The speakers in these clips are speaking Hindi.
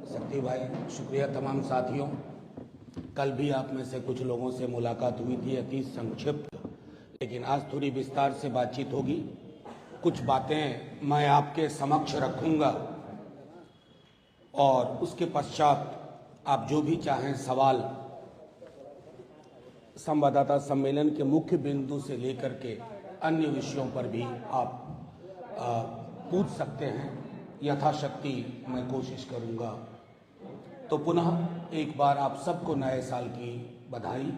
शक्ति भाई, शुक्रिया तमाम साथियों। कल भी आप में से कुछ लोगों से मुलाकात हुई थी, अति संक्षिप्त, लेकिन आज थोड़ी विस्तार से बातचीत होगी। कुछ बातें मैं आपके समक्ष रखूंगा और उसके पश्चात आप जो भी चाहें सवाल संवाददाता सम्मेलन के मुख्य बिंदु से लेकर के अन्य विषयों पर भी आप पूछ सकते हैं। यथाशक्ति मैं कोशिश करूंगा। तो पुनः एक बार आप सबको नए साल की बधाई।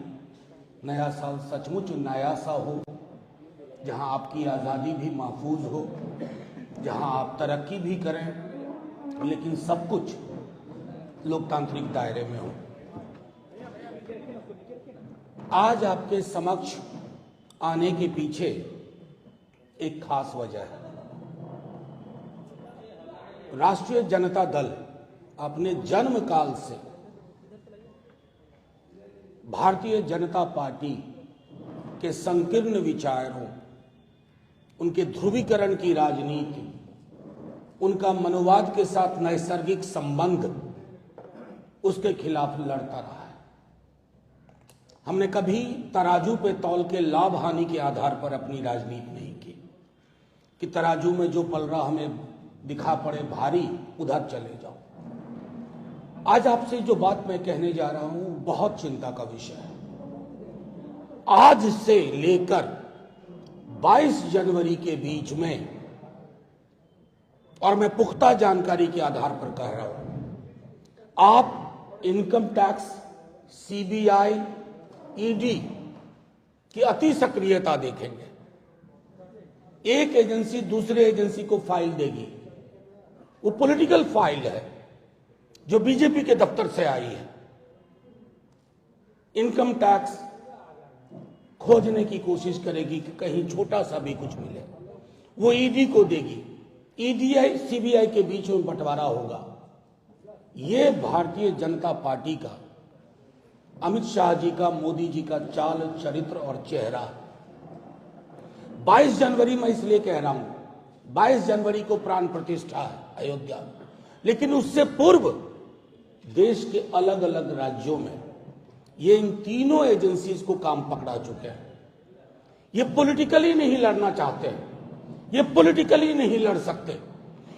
नया साल सचमुच नया सा हो, जहां आपकी आज़ादी भी महफूज हो, जहां आप तरक्की भी करें, लेकिन सब कुछ लोकतांत्रिक दायरे में हो। आज आपके समक्ष आने के पीछे एक खास वजह है। राष्ट्रीय जनता दल अपने जन्म काल से भारतीय जनता पार्टी के संकीर्ण विचारों, उनके ध्रुवीकरण की राजनीति, उनका मनोवाद के साथ नैसर्गिक संबंध, उसके खिलाफ लड़ता रहा है। हमने कभी तराजू पे तौल के लाभ हानि के आधार पर अपनी राजनीति नहीं की कि तराजू में जो पलड़ा हमें दिखा पड़े भारी, उधर चले जाओ। आज आपसे जो बात मैं कहने जा रहा हूं बहुत चिंता का विषय है। आज से लेकर 22 जनवरी के बीच में, और मैं पुख्ता जानकारी के आधार पर कह रहा हूं, आप इनकम टैक्स, सीबीआई, ईडी की अति सक्रियता देखेंगे। एक एजेंसी दूसरे एजेंसी को फाइल देगी, वो पॉलिटिकल फाइल है जो बीजेपी के दफ्तर से आई है। इनकम टैक्स खोजने की कोशिश करेगी कि कहीं छोटा सा भी कुछ मिले, वो ईडी को देगी। ईडीआई सीबीआई के बीच में बंटवारा होगा। ये भारतीय जनता पार्टी का, अमित शाह जी का, मोदी जी का चाल, चरित्र और चेहरा। 22 जनवरी मैं इसलिए कह रहा हूं, 22 जनवरी को प्राण प्रतिष्ठा है अयोध्या में, लेकिन उससे पूर्व देश के अलग अलग राज्यों में ये इन तीनों एजेंसीज को काम पकड़ा चुके हैं। ये पॉलिटिकली नहीं लड़ना चाहते हैं, ये पॉलिटिकली नहीं लड़ सकते,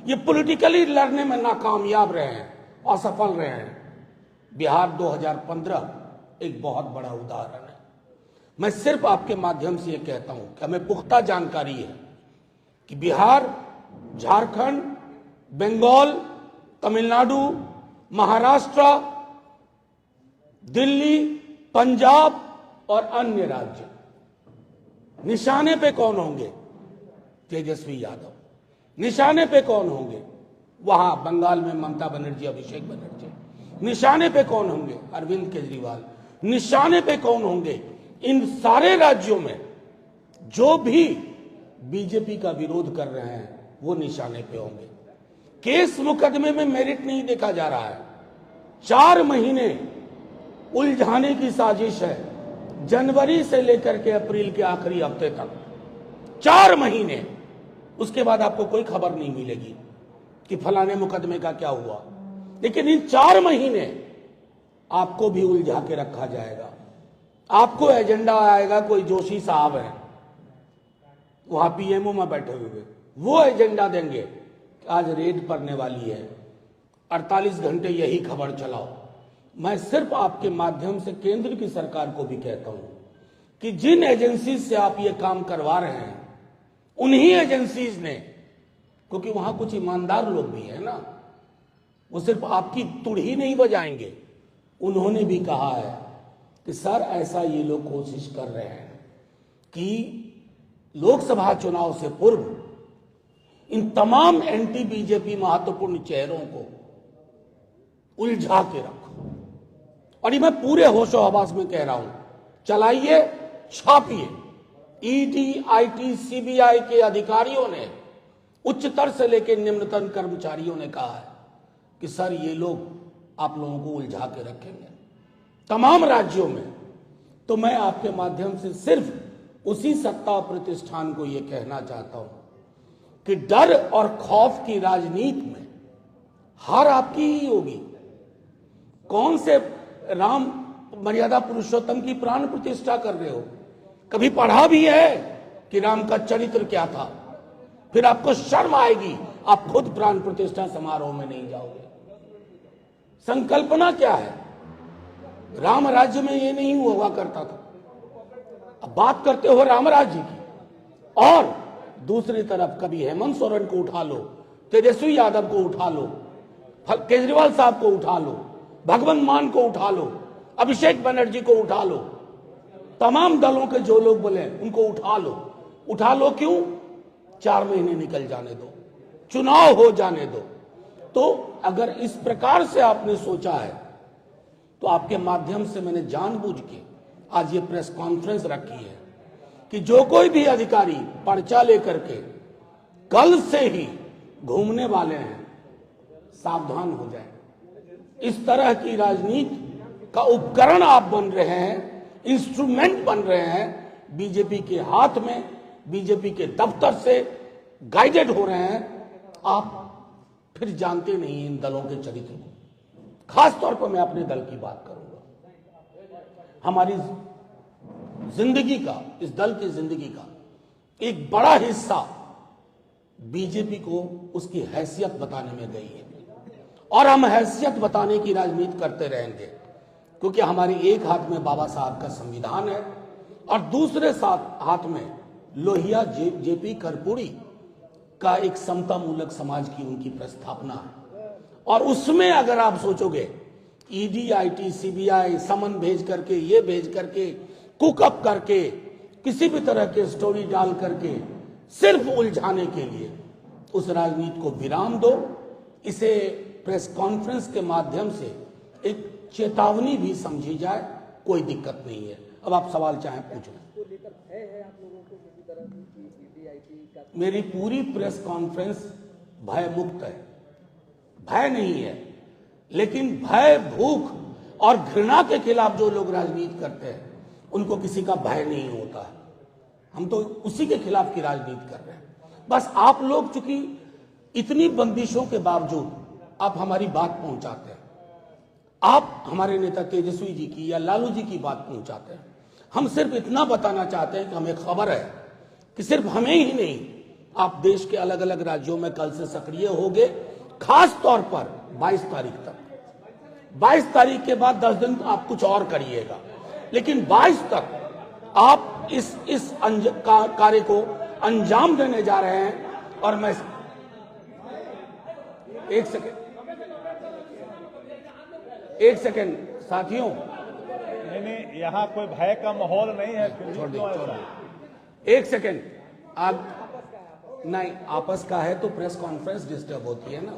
ये पॉलिटिकली लड़ने में नाकामयाब रहे हैं, असफल रहे हैं। बिहार 2015 एक बहुत बड़ा उदाहरण है। मैं सिर्फ आपके माध्यम से ये कहता हूं कि हमें पुख्ता जानकारी है कि बिहार, झारखंड, बंगाल, तमिलनाडु, महाराष्ट्र, दिल्ली, पंजाब और अन्य राज्य, निशाने पे कौन होंगे? तेजस्वी यादव। निशाने पे कौन होंगे? वहां बंगाल में ममता बनर्जी, अभिषेक बनर्जी। निशाने पे कौन होंगे? अरविंद केजरीवाल। निशाने पे कौन होंगे? इन सारे राज्यों में जो भी बीजेपी का विरोध कर रहे हैं वो निशाने पे होंगे। केस मुकदमे में मेरिट नहीं देखा जा रहा है। 4 महीने उलझाने की साजिश है, जनवरी से लेकर के अप्रैल के आखिरी हफ्ते तक। 4 महीने, उसके बाद आपको कोई खबर नहीं मिलेगी कि फलाने मुकदमे का क्या हुआ। लेकिन इन 4 महीने आपको भी उलझा के रखा जाएगा। आपको एजेंडा आएगा, कोई जोशी साहब है वहां पीएमओ में बैठे हुए, वो एजेंडा देंगे कि आज रेड पड़ने वाली है, 48 घंटे यही खबर चलाओ। मैं सिर्फ आपके माध्यम से केंद्र की सरकार को भी कहता हूं कि जिन एजेंसी से आप ये काम करवा रहे हैं, उन्हीं एजेंसीज ने, क्योंकि वहां कुछ ईमानदार लोग भी है ना, वो सिर्फ आपकी तुड़ ही नहीं बजाएंगे। उन्होंने भी कहा है कि सर ऐसा ये लोग कोशिश कर रहे हैं कि लोकसभा चुनाव से पूर्व इन तमाम एंटी बीजेपी महत्वपूर्ण चेहरों को उलझा के रखो। और ये मैं पूरे होशो हवास में कह रहा हूं, चलाइए, छापिए। ईडी, आईटी, सीबीआई के अधिकारियों ने, उच्चतर से लेकर निम्नतम कर्मचारियों ने कहा है कि सर ये लोग आप लोगों को उलझा के रखेंगे तमाम राज्यों में। तो मैं आपके माध्यम से सिर्फ उसी सत्ता प्रतिष्ठान को यह कहना चाहता हूं कि डर और खौफ की राजनीति में हार आपकी ही होगी। कौन से राम मर्यादा पुरुषोत्तम की प्राण प्रतिष्ठा कर रहे हो? कभी पढ़ा भी है कि राम का चरित्र क्या था? फिर आपको शर्म आएगी, आप खुद प्राण प्रतिष्ठा समारोह में नहीं जाओगे। संकल्पना क्या है? राम राज्य में ये नहीं हुआ करता था। अब बात करते हो राम राज्य की, और दूसरी तरफ कभी हेमंत सोरेन को उठा लो, तेजस्वी यादव को उठा लो, केजरीवाल साहब को उठा लो, भगवंत मान को उठा लो, अभिषेक बनर्जी को उठा लो, तमाम दलों के जो लोग बोले उनको उठा लो। उठा लो क्यों? 4 महीने निकल जाने दो, चुनाव हो जाने दो। तो अगर इस प्रकार से आपने सोचा है तो आपके माध्यम से मैंने जानबूझ के आज ये प्रेस कॉन्फ्रेंस रखी है कि जो कोई भी अधिकारी पर्चा लेकर के कल से ही घूमने वाले हैं, सावधान हो जाए। इस तरह की राजनीति का उपकरण आप बन रहे हैं, इंस्ट्रूमेंट बन रहे हैं, बीजेपी के हाथ में, बीजेपी के दफ्तर से गाइडेड हो रहे हैं। आप फिर जानते नहीं इन दलों के चरित्र को। खास तौर पर मैं अपने दल की बात करूंगा। हमारी जिंदगी का, इस दल की जिंदगी का एक बड़ा हिस्सा बीजेपी को उसकी हैसियत बताने में गई है, और हम हैसियत बताने की राजनीति करते रहेंगे, क्योंकि हमारे एक हाथ में बाबा साहब का संविधान है और दूसरे हाथ में लोहिया जेपी कर्पूरी का एक समता मूलक समाज की उनकी प्रस्थापना है। और उसमें अगर आप सोचोगे ईडी, आईटी, सीबीआई समन भेज करके, ये भेज करके, कुकअप करके, किसी भी तरह के स्टोरी डाल करके सिर्फ उलझाने के लिए, उस राजनीति को विराम दो। इसे प्रेस कॉन्फ्रेंस के माध्यम से एक चेतावनी भी समझी जाए, कोई दिक्कत नहीं है। अब आप सवाल चाहें पूछ लें। मेरी पूरी प्रेस कॉन्फ्रेंस भय मुक्त है, भय नहीं है, लेकिन भय, भूख और घृणा के खिलाफ जो लोग राजनीति करते हैं उनको किसी का भय नहीं होता है। हम तो उसी के खिलाफ की राजनीति कर रहे हैं। बस आप लोग चूंकि इतनी बंदिशों के बावजूद आप हमारी बात पहुंचाते हैं, आप हमारे नेता तेजस्वी जी की या लालू जी की बात पहुंचाते हैं। हम सिर्फ इतना बताना चाहते हैं कि हमें खबर है कि सिर्फ हमें ही नहीं, आप देश के अलग अलग राज्यों में कल से सक्रिय होंगे, खास तौर पर 22 तारीख तक। 22 तारीख के बाद 10 दिन आप कुछ और करिएगा, लेकिन 22 तक आप इस कार्य को अंजाम देने जा रहे हैं। और मैं एक सेकेंड साथियों, नहीं, यहाँ कोई भय का माहौल नहीं है। एक सेकेंड, आप नहीं, आपस का है तो प्रेस कॉन्फ्रेंस डिस्टर्ब होती है ना।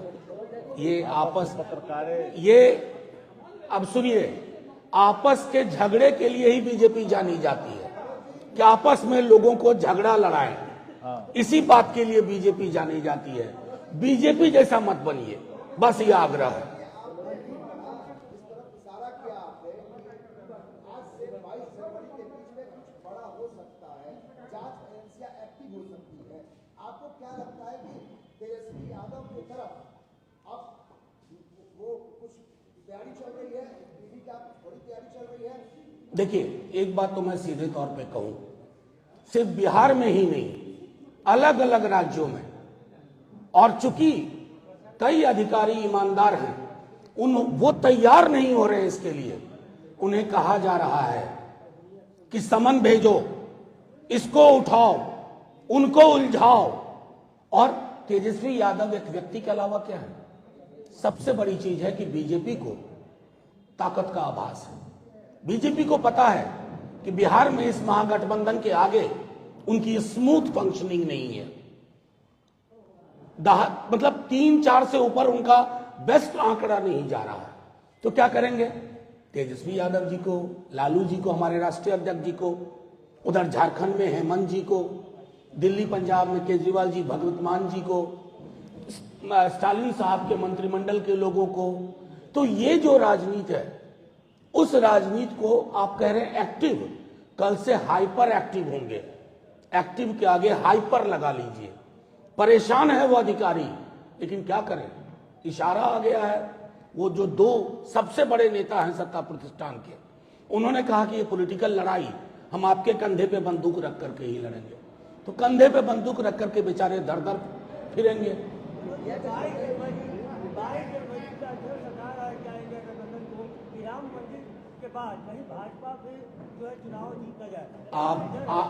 ये आपस ये अब सुनिए, आपस के झगड़े के लिए ही बीजेपी जानी जाती है कि आपस में लोगों को झगड़ा लड़ाए, इसी बात के लिए बीजेपी जानी जाती है। बीजेपी जैसा मत बनिए, बस ये आग्रह है। आपको क्या लगता है कि तेजस्वी यादव की तरफ अब वो कुछ तैयारी चल रही है, क्या थोड़ी तैयारी चल रही है? देखिए, एक बात तो मैं सीधे तौर पे कहूं, सिर्फ बिहार में ही नहीं, अलग अलग राज्यों में, और चूंकि कई अधिकारी ईमानदार हैं, वो तैयार नहीं हो रहे इसके लिए। उन्हें कहा जा रहा है कि समन भेजो, इसको उठाओ, उनको उलझाओ। और तेजस्वी यादव एक व्यक्ति के अलावा क्या है? सबसे बड़ी चीज है कि बीजेपी को ताकत का आभास है। बीजेपी को पता है कि बिहार में इस महागठबंधन के आगे उनकी स्मूथ फंक्शनिंग नहीं है। मतलब 3-4 से ऊपर उनका बेस्ट आंकड़ा नहीं जा रहा है। तो क्या करेंगे? तेजस्वी यादव जी को, लालू जी को, हमारे राष्ट्रीय अध्यक्ष जी को, उधर झारखंड में हेमंत जी को, दिल्ली पंजाब में केजरीवाल जी, भगवंत मान जी को, स्टालिन साहब के मंत्रिमंडल के लोगों को। तो ये जो राजनीति है, उस राजनीति को आप कह रहे हैं एक्टिव, कल से हाइपर एक्टिव होंगे। एक्टिव के आगे हाइपर लगा लीजिए। परेशान है वो अधिकारी, लेकिन क्या करें, इशारा आ गया है, वो जो दो सबसे बड़े नेता हैं सत्ता प्रतिष्ठान के, उन्होंने कहा कि ये पॉलिटिकल लड़ाई हम आपके कंधे पे बंदूक रख करके ही लड़ेंगे। तो कंधे पे बंदूक रख करके बेचारे दर दर फिरेंगे। राम मंदिर के बाद वही भाजपा फिर जो है चुनाव जीता जाए।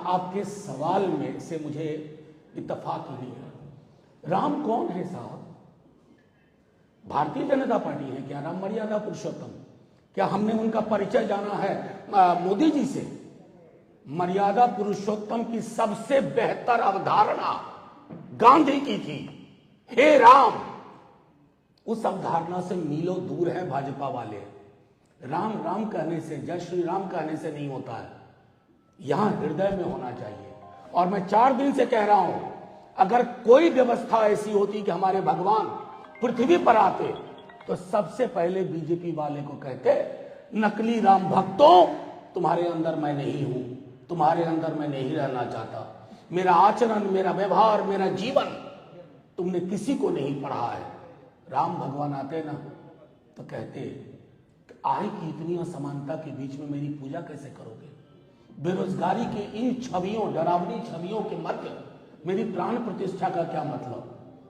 आपके सवाल में से मुझे इत्तेफाक नहीं है। राम कौन है साहब? भारतीय जनता पार्टी है क्या? राम मर्यादा पुरुषोत्तम? क्या हमने उनका परिचय जाना है मोदी जी से? मर्यादा पुरुषोत्तम की सबसे बेहतर अवधारणा गांधी की थी, हे राम। उस अवधारणा से मीलों दूर है भाजपा वाले। राम राम कहने से, जय श्री राम कहने से नहीं होता है, यहां हृदय में होना चाहिए। और मैं 4 दिन से कह रहा हूं, अगर कोई व्यवस्था ऐसी होती कि हमारे भगवान पृथ्वी पर आते तो सबसे पहले बीजेपी वाले को कहते, नकली राम भक्तों, तुम्हारे अंदर मैं नहीं हूं, तुम्हारे अंदर मैं नहीं रहना चाहता। मेरा आचरण, मेरा व्यवहार, मेरा जीवन तुमने किसी को नहीं पढ़ा है। राम भगवान आते ना तो कहते, आय की इतनी असमानता के बीच में मेरी पूजा कैसे करोगे? बेरोजगारी के इन छवियों, डरावनी छवियों के मध्य मेरी प्राण प्रतिष्ठा का क्या मतलब?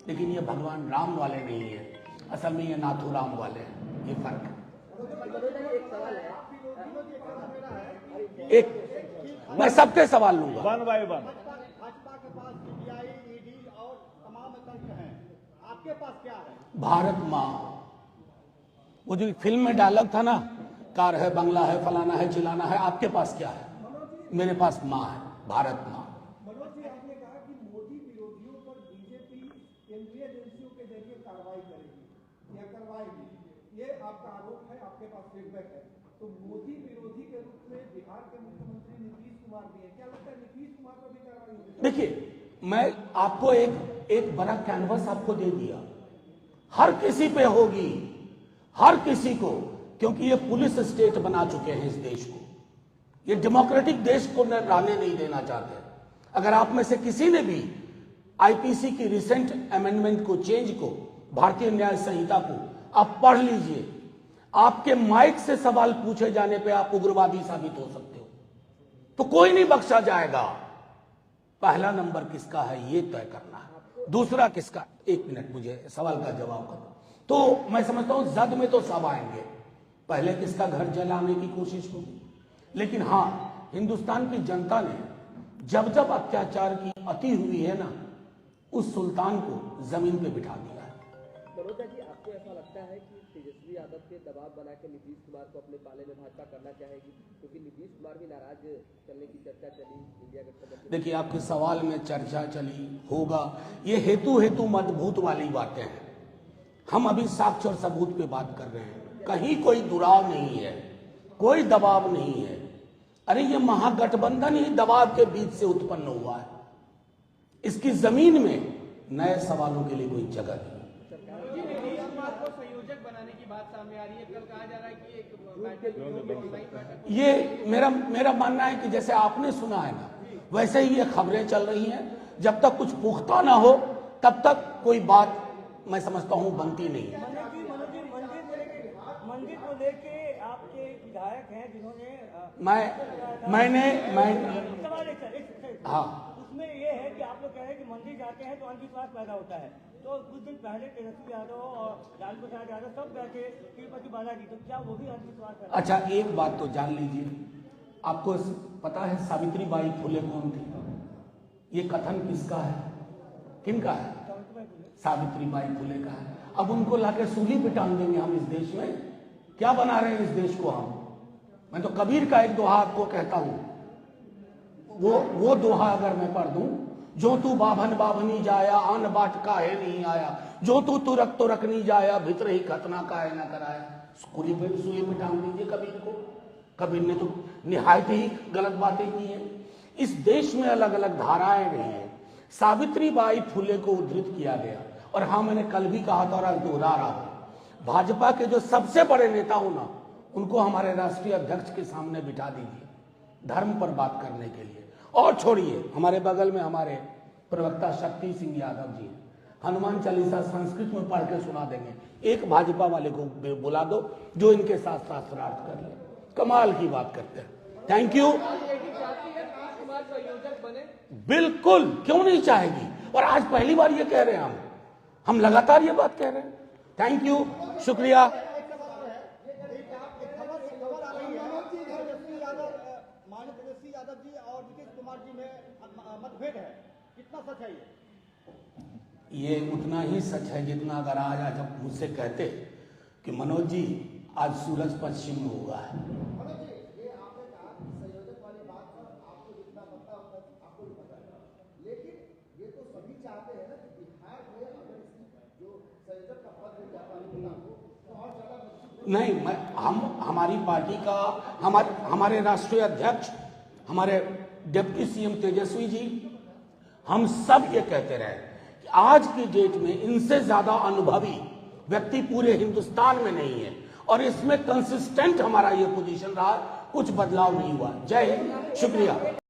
लेकिन ये भगवान राम वाले नहीं है, असल में ये नाथुराम वाले हैं। ये फर्क है। एक मैं सबके सवाल लूंगा। One by one. भाजपा के पास सीबीआई, ईडी और तमाम तंत्र हैं, आपके पास क्या है? भारत माँ, वो जो फिल्म में डायलॉग था ना, कार है, बंगला है, फलाना है, चिलाना है, आपके पास क्या है? मेरे पास माँ है, भारत माँ। मनोज जी, आपने कहा कि मोदी विरोधियों पर बीजेपी केंद्रीय एजेंसियों के जरिए कार्रवाई करेगी या करवाएगी, ये आपका आरोप है, आपके पास फीडबैक है। तो मोदी विरोधी के रूप में बिहार के मुख्यमंत्री नीतीश कुमार भी है, क्या लगता है नीतीश कुमार पर भी कार्रवाई होगी? देखिए, मैं आपको एक बड़ा कैनवस आपको दे दिया, हर किसी पे होगी, हर किसी को, क्योंकि ये पुलिस स्टेट बना चुके हैं इस देश को। ये डेमोक्रेटिक देश को रहने नहीं देना चाहते। अगर आप में से किसी ने भी आईपीसी की रिसेंट अमेंडमेंट को, चेंज को, भारतीय न्याय संहिता को आप पढ़ लीजिए, आपके माइक से सवाल पूछे जाने पे आप उग्रवादी साबित हो सकते हो, तो कोई नहीं बख्शा जाएगा। पहला नंबर किसका है ये तय करना है, दूसरा किसका। 1 मिनट मुझे सवाल का जवाब करो। तो मैं समझता हूं जद में तो सब आएंगे, पहले किसका घर जलाने की कोशिश होगी। लेकिन हां, हिंदुस्तान की जनता ने जब जब अत्याचार की अति हुई है ना, उस सुल्तान को जमीन पे बिठा दिया है। मनोजा जी, आपको ऐसा लगता है कि तेजस्वी यादव के दबाव बना के नीतीश कुमार को अपने पाले में भाजपा करना चाहेगी? क्योंकि नीतीश कुमार भी नाराज चलने की चर्चा चली इंडिया गठबंधन। देखिए, आपके सवाल में चर्चा चली होगा, ये हेतु मजबूत वाली बातें हैं। हम अभी साक्ष्य और सबूत पे बात कर रहे हैं, कहीं कोई दुराव नहीं है, कोई दबाव नहीं है। अरे ये महागठबंधन ही दबाव के बीच से उत्पन्न हुआ है, इसकी जमीन में नए सवालों के लिए कोई जगह नहीं। संयोजक बनाने की बात सामने आ रही है, कल कहा जा रहा है कि एक ये मेरा मानना है कि जैसे आपने सुना है ना, वैसे ही ये खबरें चल रही हैं। जब तक कुछ पुख्ता ना हो तब तक कोई बात मैं समझता हूं बनती नहीं है। मंदिर को लेके आपके विधायक हैं जिन्होंने हाँ, उसमें ये है कि आप लोग कह रहे हैं कि मंदिर जाते हैं तो अंधविश्वास पैदा होता है। तो कुछ दिन पहले तेजस्वी यादव और लालू प्रसाद यादव सब बैठे तिरुपति बालाजी, तो क्या वो भी अंधविश्वास है? अच्छा, एक बात तो जान लीजिए, आपको पता है सावित्री बाई फुले कौन थी? ये कथन किसका है, किनका है? सावित्री बाई फुले का है। अब उनको लाके सूली पे टांग देंगे हम इस देश में? क्या बना रहे हैं इस देश को हम? मैं तो कबीर का एक दोहा आपको कहता हूं, वो दोहा अगर मैं पढ़ दूं, जो तू बाभन बाभनी जाया, आन बाट काहे नहीं आया, जो तू तुरक तुरक नहीं जाया, भीतर ही खतना काहे ना कराया। सूली पे टांग दीजिए कबीर को। कबीर ने तो निहायत ही गलत बातें की हैं। इस देश में अलग अलग धाराएं रही हैं। सावित्री बाई फुले को उद्धृत किया गया, और हाँ, मैंने कल भी कहा था और आज दोहरा रहा हूं, भाजपा के जो सबसे बड़े नेता हो ना, उनको हमारे राष्ट्रीय अध्यक्ष के सामने बिठा दीजिए धर्म पर बात करने के लिए। और छोड़िए, हमारे बगल में हमारे प्रवक्ता शक्ति सिंह यादव जी, हनुमान चालीसा संस्कृत में पढ़ के सुना देंगे। एक भाजपा वाले को बुला दो जो इनके साथ शास्त्रार्थ कर ले। कमाल की बात करते हैं। Thank you. बिल्कुल, क्यों नहीं चाहेगी, और आज पहली बार ये कह रहे हैं हम लगातार ये बात कह रहे हैं। थैंक यू, शुक्रिया। माननीय तेजस्वी यादव जी और नीतीश कुमार जी में मतभेद है, कितना सच है ये उतना ही सच है जितना अगर आज आप मुझसे कहते कि मनोज जी आज सूरज पश्चिम में हुआ है। नहीं, हमारी पार्टी का हमारे राष्ट्रीय अध्यक्ष, हमारे डिप्टी सीएम तेजस्वी जी, हम सब ये कहते रहे कि आज की डेट में इनसे ज्यादा अनुभवी व्यक्ति पूरे हिंदुस्तान में नहीं है, और इसमें कंसिस्टेंट हमारा ये पोजीशन रहा, कुछ बदलाव नहीं हुआ। जय हिंद, शुक्रिया।